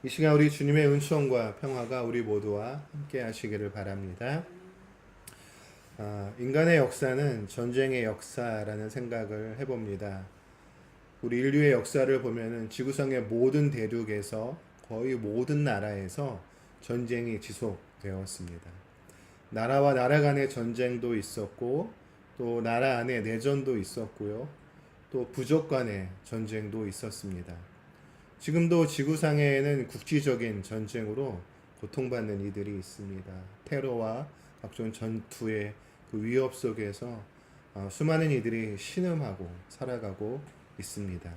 이 시간 우리 주님의 은총과 평화가 우리 모두와 함께 하시기를 바랍니다. 인간의 역사는 전쟁의 역사라는 생각을 해봅니다. 우리 인류의 역사를 보면은 지구상의 모든 대륙에서 거의 모든 나라에서 전쟁이 지속되었습니다. 나라와 나라 간의 전쟁도 있었고, 또 나라 안에 내전도 있었고요. 또 부족 간의 전쟁도 있었습니다. 지금도 지구상에는 국지적인 전쟁으로 고통받는 이들이 있습니다. 테러와 각종 전투의 그 위협 속에서 수많은 이들이 신음하고 살아가고 있습니다.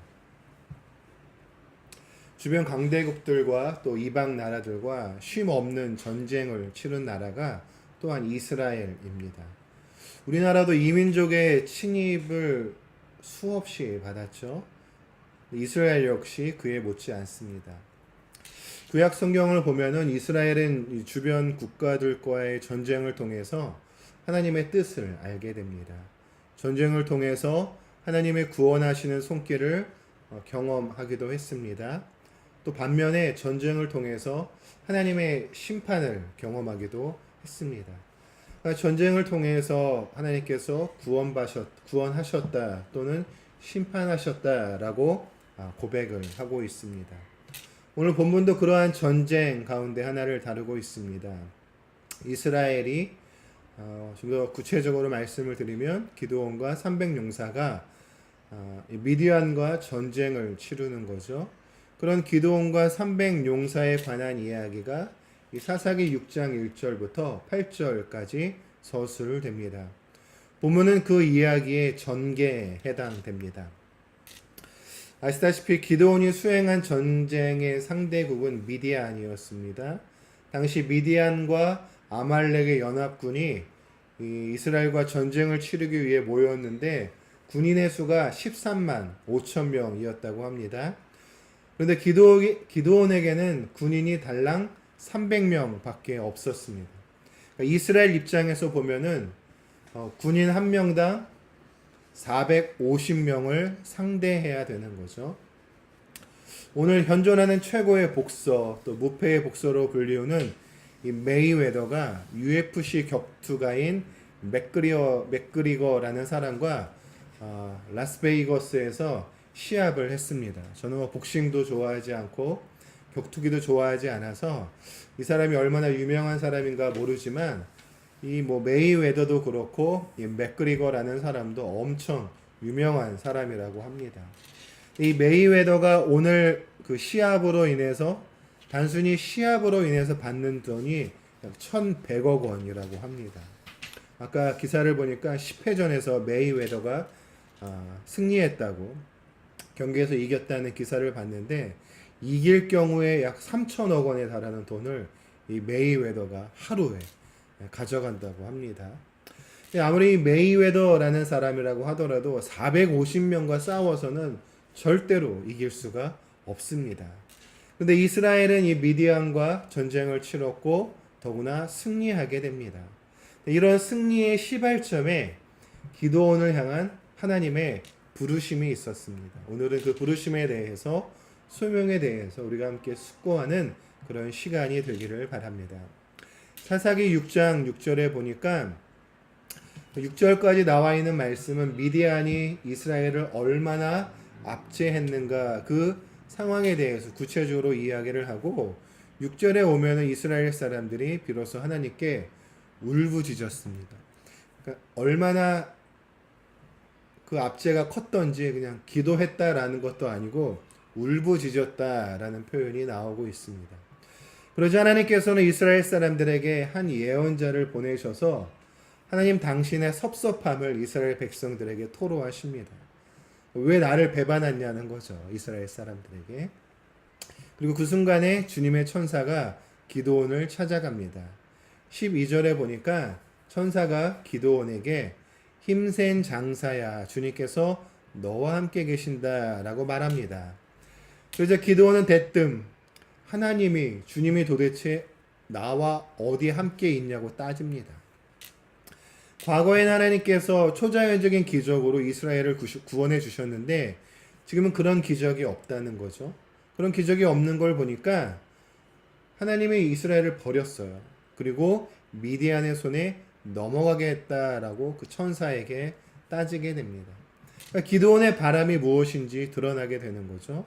주변 강대국들과 또 이방 나라들과 쉼 없는 전쟁을 치른 나라가 또한 이스라엘입니다. 우리나라도 이민족의 침입을 수없이 받았죠. 이스라엘 역시 그에 못지 않습니다. 구약 성경을 보면은 이스라엘은 주변 국가들과의 전쟁을 통해서 하나님의 뜻을 알게 됩니다. 전쟁을 통해서 하나님의 구원하시는 손길을 경험하기도 했습니다. 또 반면에 전쟁을 통해서 하나님의 심판을 경험하기도 했습니다. 그러니까 전쟁을 통해서 하나님께서 구원하셨다 또는 심판하셨다라고 고백을 하고 있습니다. 오늘 본문도 그러한 전쟁 가운데 하나를 다루고 있습니다. 이스라엘이 좀 더 구체적으로 말씀을 드리면 기드온과 300용사가 미디안과 전쟁을 치르는 거죠. 그런 기드온과 300용사에 관한 이야기가 이 사사기 6장 1절부터 8절까지 서술됩니다. 본문은 그 이야기의 전개에 해당됩니다. 아시다시피 기드온이 수행한 전쟁의 상대국은 미디안이었습니다. 당시 미디안과 아말렉의 연합군이 이스라엘과 전쟁을 치르기 위해 모였는데 군인의 수가 13만 5천 명이었다고 합니다. 그런데 기드온에게는 군인이 달랑 300명 밖에 없었습니다. 그러니까 이스라엘 입장에서 보면은 군인 한 명당 450명을 상대해야 되는 거죠. 오늘 현존하는 최고의 복서, 또 무패의 복서로 불리우는 이 메이웨더가 UFC 격투가인 맥그리거라는 사람과 라스베이거스에서 시합을 했습니다. 저는 복싱도 좋아하지 않고 격투기도 좋아하지 않아서 이 사람이 얼마나 유명한 사람인가 모르지만 이 메이웨더도 그렇고 이 맥그리거라는 사람도 엄청 유명한 사람이라고 합니다. 이 메이웨더가 오늘 그 시합으로 인해서 단순히 시합으로 인해서 받는 돈이 약 1,100억 원이라고 합니다. 아까 기사를 보니까 10회전에서 메이웨더가 승리했다고 경기에서 이겼다는 기사를 봤는데 이길 경우에 약 3천억 원에 달하는 돈을 이 메이웨더가 하루에 가져간다고 합니다. 아무리 메이웨더라는 사람이라고 하더라도 450명과 싸워서는 절대로 이길 수가 없습니다. 그런데 이스라엘은 이 미디안과 전쟁을 치렀고 더구나 승리하게 됩니다. 이런 승리의 시발점에 기드온을 향한 하나님의 부르심이 있었습니다. 오늘은 그 부르심에 대해서 소명에 대해서 우리가 함께 숙고하는 그런 시간이 되기를 바랍니다. 사사기 6장 6절에 보니까 6절까지 나와 있는 말씀은 미디안이 이스라엘을 얼마나 압제했는가 그 상황에 대해서 구체적으로 이야기를 하고 6절에 오면은 이스라엘 사람들이 비로소 하나님께 울부짖었습니다. 그러니까 얼마나 그 압제가 컸던지 그냥 기도했다라는 것도 아니고 울부짖었다라는 표현이 나오고 있습니다. 그러자 하나님께서는 이스라엘 사람들에게 한 예언자를 보내셔서 하나님 당신의 섭섭함을 이스라엘 백성들에게 토로하십니다. 왜 나를 배반했냐는 거죠. 이스라엘 사람들에게. 그리고 그 순간에 주님의 천사가 기드온을 찾아갑니다. 12절에 보니까 천사가 기드온에게 힘센 장사야 주님께서 너와 함께 계신다라고 말합니다. 그래서 기드온은 대뜸 주님이 도대체 나와 어디 함께 있냐고 따집니다. 과거엔 하나님께서 초자연적인 기적으로 이스라엘을 구원해 주셨는데 지금은 그런 기적이 없다는 거죠. 그런 기적이 없는 걸 보니까 하나님의 이스라엘을 버렸어요. 그리고 미디안의 손에 넘어가게 했다라고 그 천사에게 따지게 됩니다. 그러니까 기드온의 바람이 무엇인지 드러나게 되는 거죠.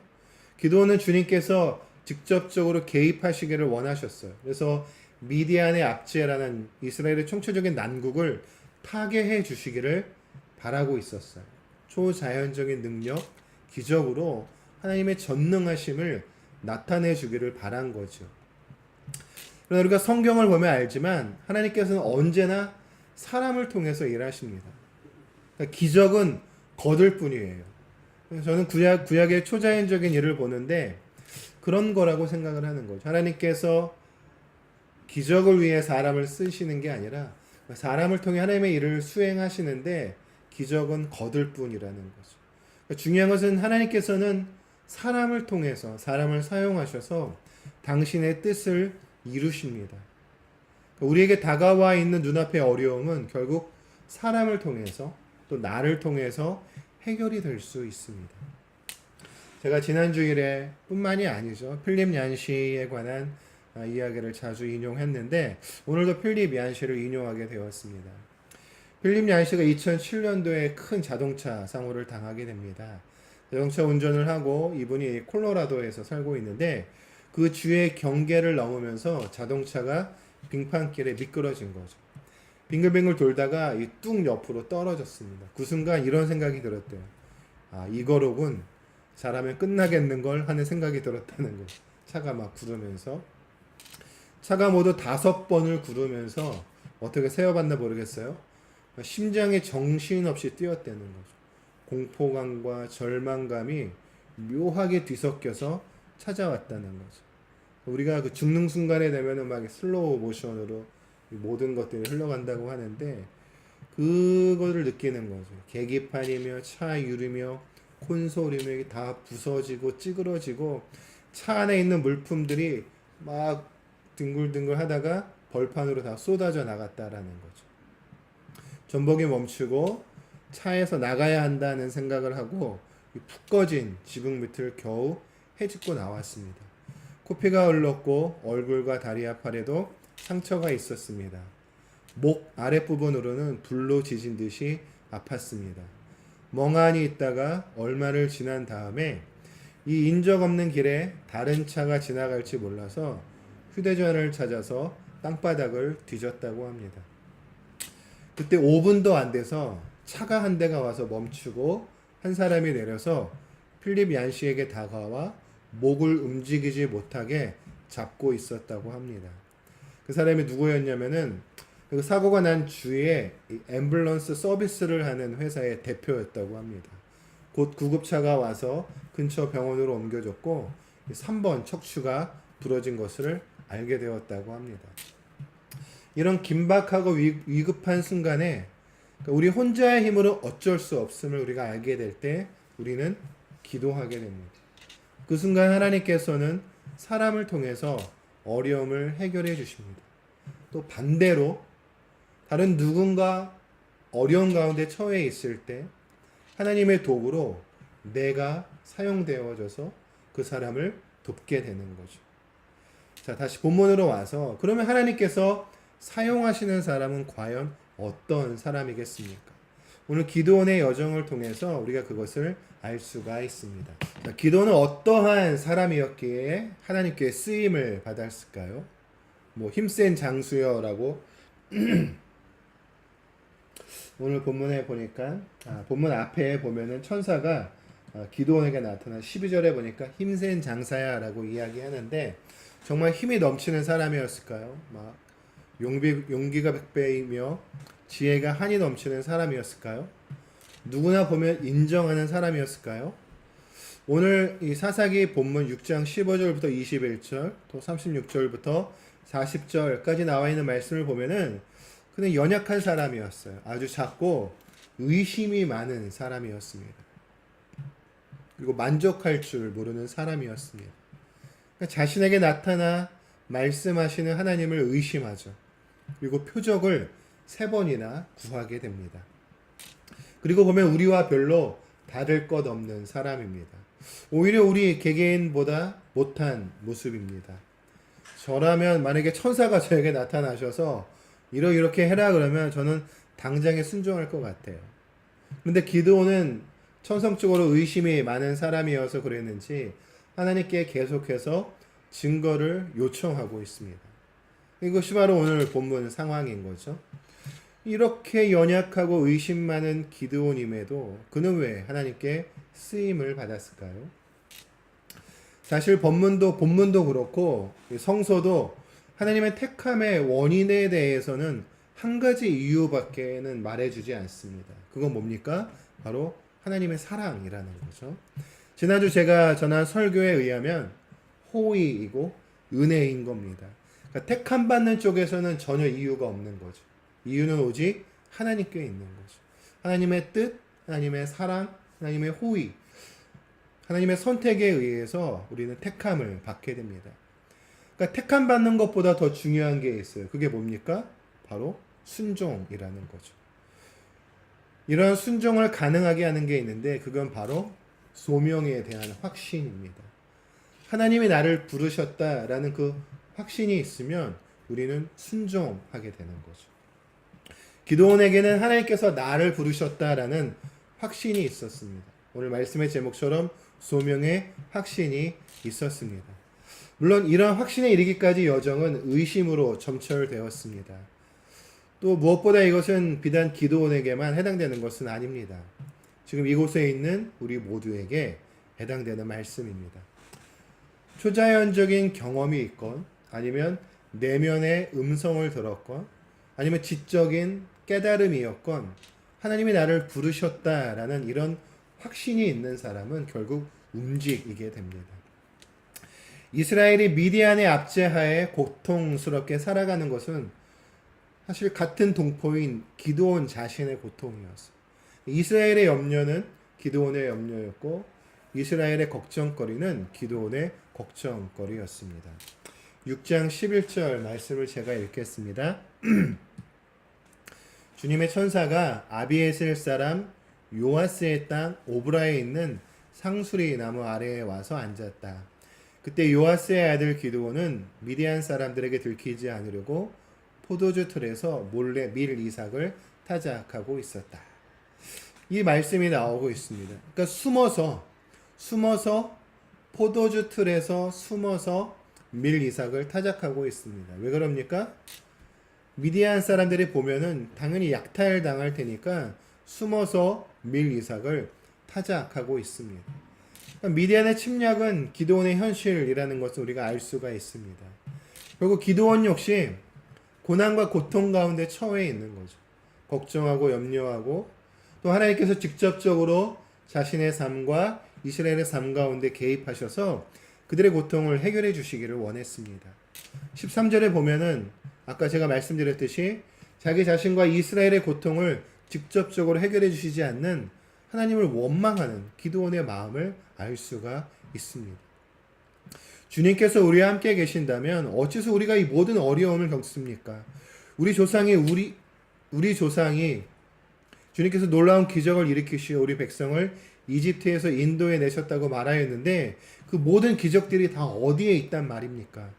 기드온은 주님께서 직접적으로 개입하시기를 원하셨어요. 그래서 미디안의 압제라는 이스라엘의 총체적인 난국을 타개해 주시기를 바라고 있었어요. 초자연적인 능력, 기적으로 하나님의 전능하심을 나타내 주기를 바란 거죠. 그러나 우리가 성경을 보면 알지만 하나님께서는 언제나 사람을 통해서 일하십니다. 그러니까 기적은 거들 뿐이에요. 저는 구약의 초자연적인 일을 보는데 그런 거라고 생각을 하는 거죠. 하나님께서 기적을 위해 사람을 쓰시는 게 아니라 사람을 통해 하나님의 일을 수행하시는데 기적은 거들 뿐이라는 거죠. 그러니까 중요한 것은 하나님께서는 사람을 통해서 사람을 사용하셔서 당신의 뜻을 이루십니다. 그러니까 우리에게 다가와 있는 눈앞의 어려움은 결국 사람을 통해서 또 나를 통해서 해결이 될 수 있습니다. 제가 지난 주일에 뿐만이 아니죠. 필립 얀시에 관한 이야기를 자주 인용했는데 오늘도 필립 얀시를 인용하게 되었습니다. 필립 얀시가 2007년도에 큰 자동차 사고를 당하게 됩니다. 자동차 운전을 하고 이분이 콜로라도에서 살고 있는데 그 주의 경계를 넘으면서 자동차가 빙판길에 미끄러진 거죠. 빙글빙글 돌다가 뚝 옆으로 떨어졌습니다. 그 순간 이런 생각이 들었대요. 아, 이거로군. 잘하면 끝나겠는걸 하는 생각이 들었다는 거죠. 차가 막 구르면서. 차가 모두 5번을 구르면서 어떻게 세어봤나 모르겠어요. 심장이 정신없이 뛰었다는 거죠. 공포감과 절망감이 묘하게 뒤섞여서 찾아왔다는 거죠. 우리가 그 죽는 순간에 되면은 막 슬로우 모션으로 모든 것들이 흘러간다고 하는데 그거를 느끼는 거죠. 계기판이며 차 유리며 콘솔이며 다 부서지고 찌그러지고 차 안에 있는 물품들이 막 뒹굴뒹굴 하다가 벌판으로 다 쏟아져 나갔다라는 거죠. 전복이 멈추고 차에서 나가야 한다는 생각을 하고 푹 꺼진 지붕 밑을 겨우 헤집고 나왔습니다. 코피가 흘렀고 얼굴과 다리 앞팔에도 상처가 있었습니다. 목 아랫부분으로는 불로 지진 듯이 아팠습니다. 멍하니 있다가 얼마를 지난 다음에 이 인적 없는 길에 다른 차가 지나갈지 몰라서 휴대전화를 찾아서 땅바닥을 뒤졌다고 합니다. 그때 5분도 안 돼서 차가 한 대가 와서 멈추고 한 사람이 내려서 필립 얀시에게 다가와 목을 움직이지 못하게 잡고 있었다고 합니다. 그 사람이 누구였냐면은 그 사고가 난 주위에 앰뷸런스 서비스를 하는 회사의 대표였다고 합니다. 곧 구급차가 와서 근처 병원으로 옮겨졌고 3번 척추가 부러진 것을 알게 되었다고 합니다. 이런 긴박하고 위급한 순간에 우리 혼자의 힘으로 어쩔 수 없음을 우리가 알게 될 때 우리는 기도하게 됩니다. 그 순간 하나님께서는 사람을 통해서 어려움을 해결해 주십니다. 또 반대로 다른 누군가 어려운 가운데 처해 있을 때 하나님의 도구로 내가 사용되어져서 그 사람을 돕게 되는 거죠. 자, 다시 본문으로 와서 그러면 하나님께서 사용하시는 사람은 과연 어떤 사람이겠습니까? 오늘 기드온의 여정을 통해서 우리가 그것을 알 수가 있습니다. 자, 기드온은 어떠한 사람이었기에 하나님께 쓰임을 받았을까요? 뭐 힘센 장수여라고 오늘 본문에 보니까 본문 앞에 보면은 천사가 기드온에게 나타나 12절에 보니까 힘센 장사야라고 이야기하는데 정말 힘이 넘치는 사람이었을까요? 막 용기가 백배이며 지혜가 한이 넘치는 사람이었을까요? 누구나 보면 인정하는 사람이었을까요? 오늘 이 사사기 본문 6장 15절부터 21절 또 36절부터 40절까지 나와 있는 말씀을 보면은 그는 연약한 사람이었어요. 아주 작고 의심이 많은 사람이었습니다. 그리고 만족할 줄 모르는 사람이었습니다. 그러니까 자신에게 나타나 말씀하시는 하나님을 의심하죠. 그리고 표적을 3번이나 구하게 됩니다. 그리고 보면 우리와 별로 다를 것 없는 사람입니다. 오히려 우리 개개인보다 못한 모습입니다. 저라면 만약에 천사가 저에게 나타나셔서 이렇게 해라 그러면 저는 당장에 순종할 것 같아요. 근데 기드온은 천성적으로 의심이 많은 사람이어서 그랬는지 하나님께 계속해서 증거를 요청하고 있습니다. 이것이 바로 오늘 본문 상황인 거죠. 이렇게 연약하고 의심 많은 기드온임에도 그는 왜 하나님께 쓰임을 받았을까요? 사실 본문도 그렇고 성서도 하나님의 택함의 원인에 대해서는 한 가지 이유밖에는 말해주지 않습니다. 그건 뭡니까? 바로 하나님의 사랑이라는 거죠. 지난주 제가 전한 설교에 의하면 호의이고 은혜인 겁니다. 그러니까 택함 받는 쪽에서는 전혀 이유가 없는 거죠. 이유는 오직 하나님께 있는 거죠. 하나님의 뜻, 하나님의 사랑, 하나님의 호의, 하나님의 선택에 의해서 우리는 택함을 받게 됩니다. 그러니까 택함 받는 것보다 더 중요한 게 있어요. 그게 뭡니까? 바로 순종이라는 거죠. 이런 순종을 가능하게 하는 게 있는데 그건 바로 소명에 대한 확신입니다. 하나님이 나를 부르셨다라는 그 확신이 있으면 우리는 순종하게 되는 거죠. 기드온에게는 하나님께서 나를 부르셨다라는 확신이 있었습니다. 오늘 말씀의 제목처럼 소명의 확신이 있었습니다. 물론 이런 확신에 이르기까지 여정은 의심으로 점철되었습니다. 또 무엇보다 이것은 비단 기드온에게만 해당되는 것은 아닙니다. 지금 이곳에 있는 우리 모두에게 해당되는 말씀입니다. 초자연적인 경험이 있건 아니면 내면의 음성을 들었건 아니면 지적인 깨달음이었건 하나님이 나를 부르셨다라는 이런 확신이 있는 사람은 결국 움직이게 됩니다. 이스라엘이 미디안의 압제하에 고통스럽게 살아가는 것은 사실 같은 동포인 기드온 자신의 고통이었어요. 이스라엘의 염려는 기드온의 염려였고 이스라엘의 걱정거리는 기드온의 걱정거리였습니다. 6장 11절 말씀을 제가 읽겠습니다. 주님의 천사가 아비에셀 사람 요아스의 땅 오브라에 있는 상수리 나무 아래에 와서 앉았다. 그때 요아스의 아들 기드온은 미디안 사람들에게 들키지 않으려고 포도주 틀에서 몰래 밀 이삭을 타작하고 있었다. 이 말씀이 나오고 있습니다. 그러니까 숨어서 포도주 틀에서 숨어서 밀 이삭을 타작하고 있습니다. 왜 그럽니까? 미디안 사람들이 보면은 당연히 약탈당할 테니까 숨어서 밀 이삭을 타작하고 있습니다. 그러니까 미디안의 침략은 기드온의 현실이라는 것을 우리가 알 수가 있습니다. 그리고 기드온 역시 고난과 고통 가운데 처해 있는 거죠. 걱정하고 염려하고 또 하나님께서 직접적으로 자신의 삶과 이스라엘의 삶 가운데 개입하셔서 그들의 고통을 해결해 주시기를 원했습니다. 13절에 보면은 아까 제가 말씀드렸듯이 자기 자신과 이스라엘의 고통을 직접적으로 해결해 주시지 않는 하나님을 원망하는 기드온의 마음을 알 수가 있습니다. 주님께서 우리와 함께 계신다면 어째서 우리가 이 모든 어려움을 겪습니까? 우리 조상이 주님께서 놀라운 기적을 일으키시어 우리 백성을 이집트에서 인도에 내셨다고 말하였는데 그 모든 기적들이 다 어디에 있단 말입니까?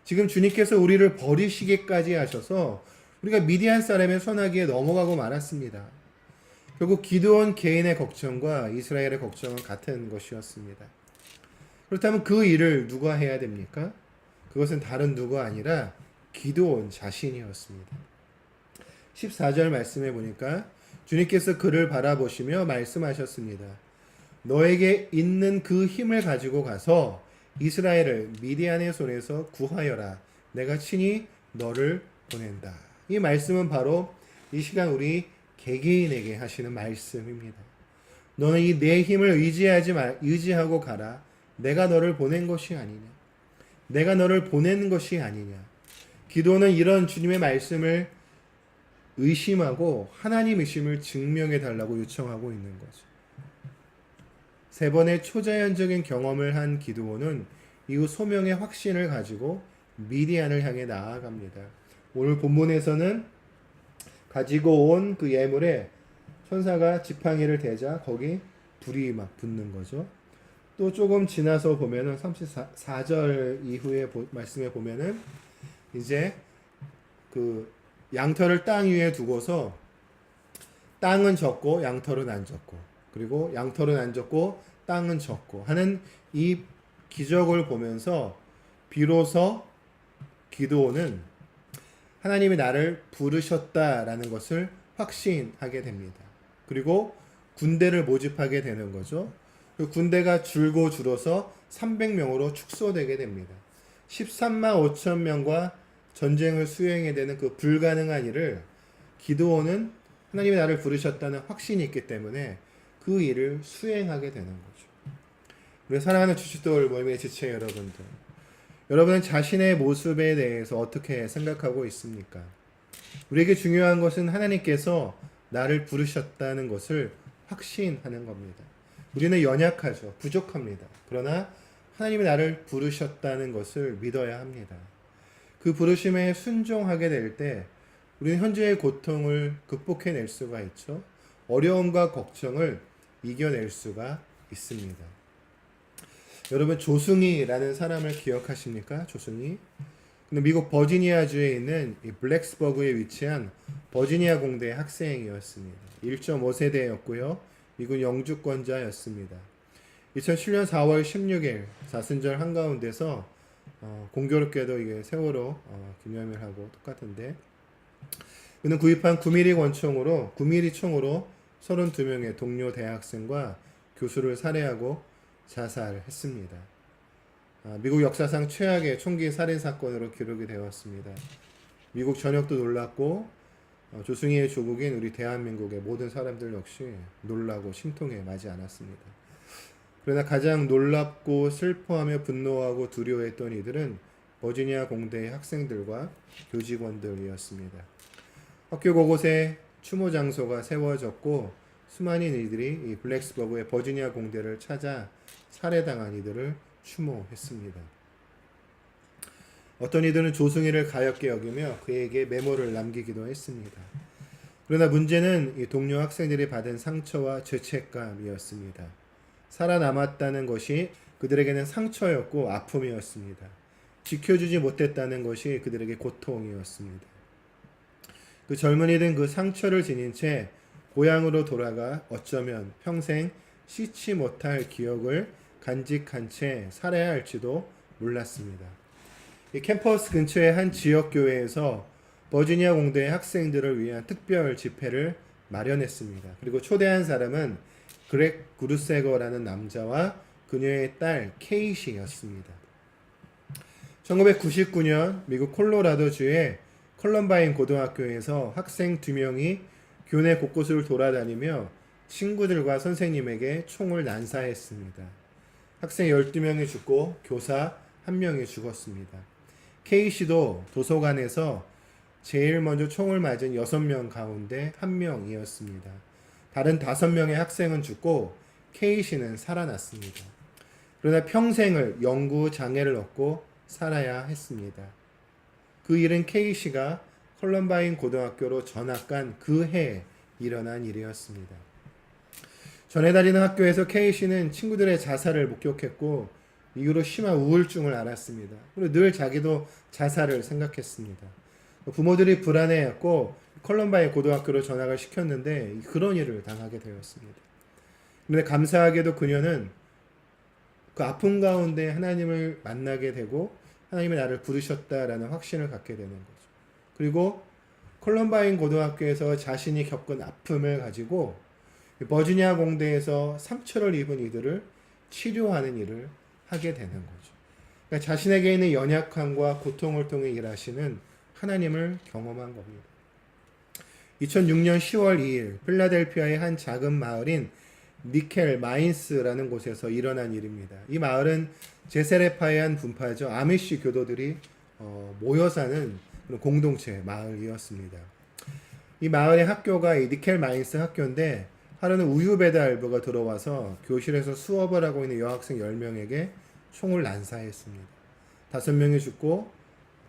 지금 주님께서 우리를 버리시기까지 하셔서 우리가 미디안 사람의 손아귀에 넘어가고 말았습니다. 결국 기드온 개인의 걱정과 이스라엘의 걱정은 같은 것이었습니다. 그렇다면 그 일을 누가 해야 됩니까? 그것은 다른 누가 아니라 기드온 자신이었습니다. 14절 말씀해 보니까 주님께서 그를 바라보시며 말씀하셨습니다. 너에게 있는 그 힘을 가지고 가서 이스라엘을 미디안의 손에서 구하여라. 내가 친히 너를 보낸다. 이 말씀은 바로 이 시간 우리 개개인에게 하시는 말씀입니다. 너는 이 내 힘을 의지하고 가라. 내가 너를 보낸 것이 아니냐. 내가 너를 보낸 것이 아니냐. 기도는 이런 주님의 말씀을 의심하고 하나님 의심을 증명해 달라고 요청하고 있는 거죠. 세 번의 초자연적인 경험을 한 기드온은 이후 소명의 확신을 가지고 미디안을 향해 나아갑니다. 오늘 본문에서는 가지고 온 그 예물에 천사가 지팡이를 대자 거기 불이 막 붙는 거죠. 또 조금 지나서 보면은 34절 이후에 말씀에 보면은 이제 그 양털을 땅 위에 두고서 땅은 졌고 양털은 안 졌고, 그리고 양털은 안 졌고 땅은 졌고 하는 이 기적을 보면서 비로소 기드온은 하나님이 나를 부르셨다라는 것을 확신하게 됩니다. 그리고 군대를 모집하게 되는 거죠. 그 군대가 줄고 줄어서 300명으로 축소되게 됩니다. 13만 5천 명과 전쟁을 수행해야 되는 그 불가능한 일을 기드온은 하나님이 나를 부르셨다는 확신이 있기 때문에 그 일을 수행하게 되는 거죠. 우리 사랑하는 주식돌 모임의 지체 여러분들, 여러분은 자신의 모습에 대해서 어떻게 생각하고 있습니까? 우리에게 중요한 것은 하나님께서 나를 부르셨다는 것을 확신하는 겁니다. 우리는 연약하죠. 부족합니다. 그러나 하나님이 나를 부르셨다는 것을 믿어야 합니다. 그 부르심에 순종하게 될 때 우리는 현재의 고통을 극복해낼 수가 있죠. 어려움과 걱정을 이겨낼 수가 있습니다. 여러분, 조승희라는 사람을 기억하십니까? 조승희. 근데 미국 버지니아주에 있는 이 블랙스버그에 위치한 버지니아 공대의 학생이었습니다. 1.5세대였고요. 미국 영주권자였습니다. 2007년 4월 16일 사순절 한가운데서 공교롭게도 이게 세월호 기념일 하고 똑같은데, 그는 구입한 9mm 권총으로 9mm 총으로 32명의 동료 대학생과 교수를 살해하고 자살했습니다. 미국 역사상 최악의 총기 살인 사건으로 기록이 되었습니다. 미국 전역도 놀랐고 조승희의 조국인 우리 대한민국의 모든 사람들 역시 놀라고 심통에 마지 않았습니다. 그러나 가장 놀랍고 슬퍼하며 분노하고 두려워했던 이들은 버지니아 공대의 학생들과 교직원들이었습니다. 학교 곳곳에 추모 장소가 세워졌고 수많은 이들이 이 블랙스버그의 버지니아 공대를 찾아 살해당한 이들을 추모했습니다. 어떤 이들은 조승희를 가엾게 여기며 그에게 메모를 남기기도 했습니다. 그러나 문제는 이 동료 학생들이 받은 상처와 죄책감이었습니다. 살아남았다는 것이 그들에게는 상처였고 아픔이었습니다. 지켜주지 못했다는 것이 그들에게 고통이었습니다. 그 젊은이들은 그 상처를 지닌 채 고향으로 돌아가 어쩌면 평생 씻지 못할 기억을 간직한 채 살아야 할지도 몰랐습니다. 이 캠퍼스 근처의 한 지역교회에서 버지니아 공대의 학생들을 위한 특별 집회를 마련했습니다. 그리고 초대한 사람은 그렉 구르세거라는 남자와 그녀의 딸 케이시였습니다. 1999년 미국 콜로라도주의 컬럼바인 고등학교에서 학생 2명이 교내 곳곳을 돌아다니며 친구들과 선생님에게 총을 난사했습니다. 학생 12명이 죽고 교사 1명이 죽었습니다. 케이시도 도서관에서 제일 먼저 총을 맞은 6명 가운데 1명이었습니다. 다른 5명의 학생은 죽고 케이시는 살아났습니다. 그러나 평생을 연구 장애를 얻고 살아야 했습니다. 그 일은 케이시가 컬럼바인 고등학교로 전학 간 그 해에 일어난 일이었습니다. 전해 다니는 학교에서 케이시는 친구들의 자살을 목격했고 이후로 심한 우울증을 앓았습니다. 그리고 늘 자기도 자살을 생각했습니다. 부모들이 불안해했고 컬럼바인 고등학교로 전학을 시켰는데 그런 일을 당하게 되었습니다. 그런데 감사하게도 그녀는 그 아픔 가운데 하나님을 만나게 되고 하나님이 나를 부르셨다라는 확신을 갖게 되는 거죠. 그리고 컬럼바인 고등학교에서 자신이 겪은 아픔을 가지고 버지니아 공대에서 상처를 입은 이들을 치료하는 일을 하게 되는 거죠. 그러니까 자신에게 있는 연약함과 고통을 통해 일하시는 하나님을 경험한 겁니다. 2006년 10월 2일 필라델피아의 한 작은 마을인 니켈 마인스라는 곳에서 일어난 일입니다. 이 마을은 제세례파의 한 분파죠. 아미시 교도들이 모여 사는 공동체 마을이었습니다. 이 마을의 학교가 이 니켈 마인스 학교인데 하루는 우유 배달부가 들어와서 교실에서 수업을 하고 있는 여학생 10명에게 총을 난사했습니다. 5명이 죽고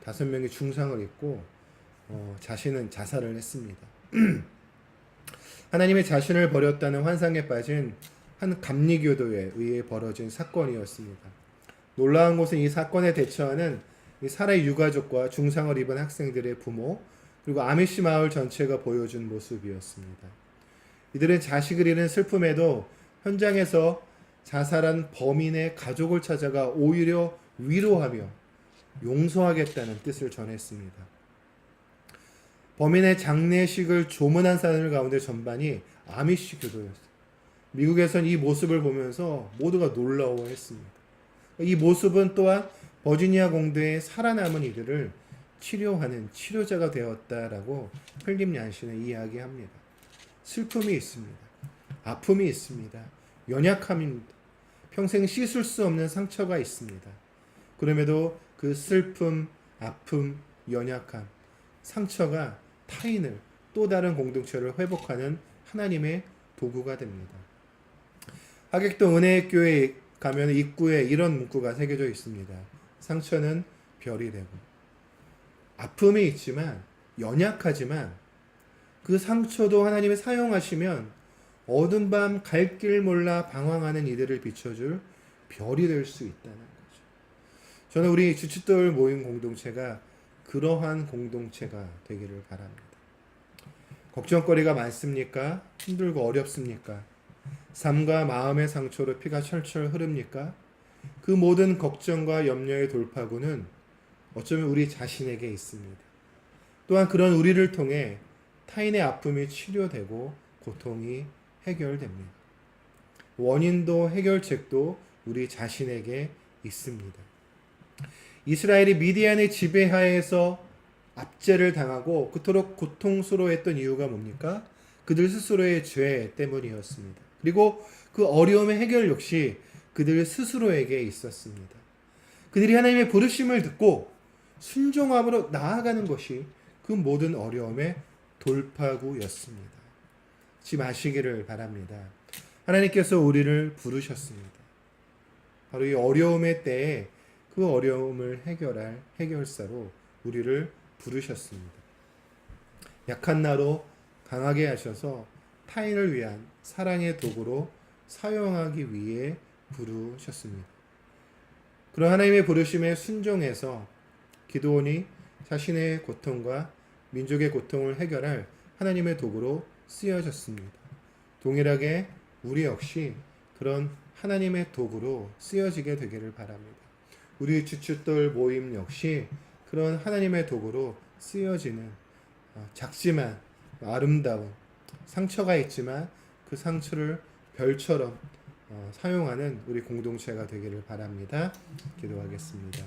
5명이 중상을 입고 자신은 자살을 했습니다. 하나님의 자신을 버렸다는 환상에 빠진 한 감리교도에 의해 벌어진 사건이었습니다. 놀라운 것은 이 사건에 대처하는 이 사라의 유가족과 중상을 입은 학생들의 부모 그리고 아미시 마을 전체가 보여준 모습이었습니다. 이들은 자식을 잃은 슬픔에도 현장에서 자살한 범인의 가족을 찾아가 오히려 위로하며 용서하겠다는 뜻을 전했습니다. 범인의 장례식을 조문한 사람들 가운데 전반이 아미시 교도였어요. 미국에선 이 모습을 보면서 모두가 놀라워했습니다. 이 모습은 또한 버지니아 공도에 살아남은 이들을 치료하는 치료자가 되었다라고 필립 얀신은 이야기합니다. 슬픔이 있습니다. 아픔이 있습니다. 연약함입니다. 평생 씻을 수 없는 상처가 있습니다. 그럼에도 그 슬픔, 아픔, 연약함, 상처가 타인을 또 다른 공동체를 회복하는 하나님의 도구가 됩니다. 하객동 은혜의 교회에 가면 입구에 이런 문구가 새겨져 있습니다. 상처는 별이 되고 아픔이 있지만 연약하지만 그 상처도 하나님이 사용하시면 어두운 밤 갈 길 몰라 방황하는 이들을 비춰줄 별이 될 수 있다는 거죠. 저는 우리 주춧돌 모임 공동체가 그러한 공동체가 되기를 바랍니다. 걱정거리가 많습니까? 힘들고 어렵습니까? 삶과 마음의 상처로 피가 철철 흐릅니까? 그 모든 걱정과 염려의 돌파구는 어쩌면 우리 자신에게 있습니다. 또한 그런 우리를 통해 타인의 아픔이 치료되고 고통이 해결됩니다. 원인도 해결책도 우리 자신에게 있습니다. 이스라엘이 미디안의 지배하에서 압제를 당하고 그토록 고통스러워했던 이유가 뭡니까? 그들 스스로의 죄 때문이었습니다. 그리고 그 어려움의 해결 역시 그들 스스로에게 있었습니다. 그들이 하나님의 부르심을 듣고 순종함으로 나아가는 것이 그 모든 어려움의 돌파구였습니다. 잊지 마시기를 바랍니다. 하나님께서 우리를 부르셨습니다. 바로 이 어려움의 때에 그 어려움을 해결할 해결사로 우리를 부르셨습니다. 약한 나로 강하게 하셔서 타인을 위한 사랑의 도구로 사용하기 위해 부르셨습니다. 그런 하나님의 부르심에 순종해서 기드온이 자신의 고통과 민족의 고통을 해결할 하나님의 도구로 쓰여졌습니다. 동일하게 우리 역시 그런 하나님의 도구로 쓰여지게 되기를 바랍니다. 우리 주춧돌 모임 역시 그런 하나님의 도구로 쓰여지는 작지만 아름다운 상처가 있지만 그 상처를 별처럼 사용하는 우리 공동체가 되기를 바랍니다. 기도하겠습니다.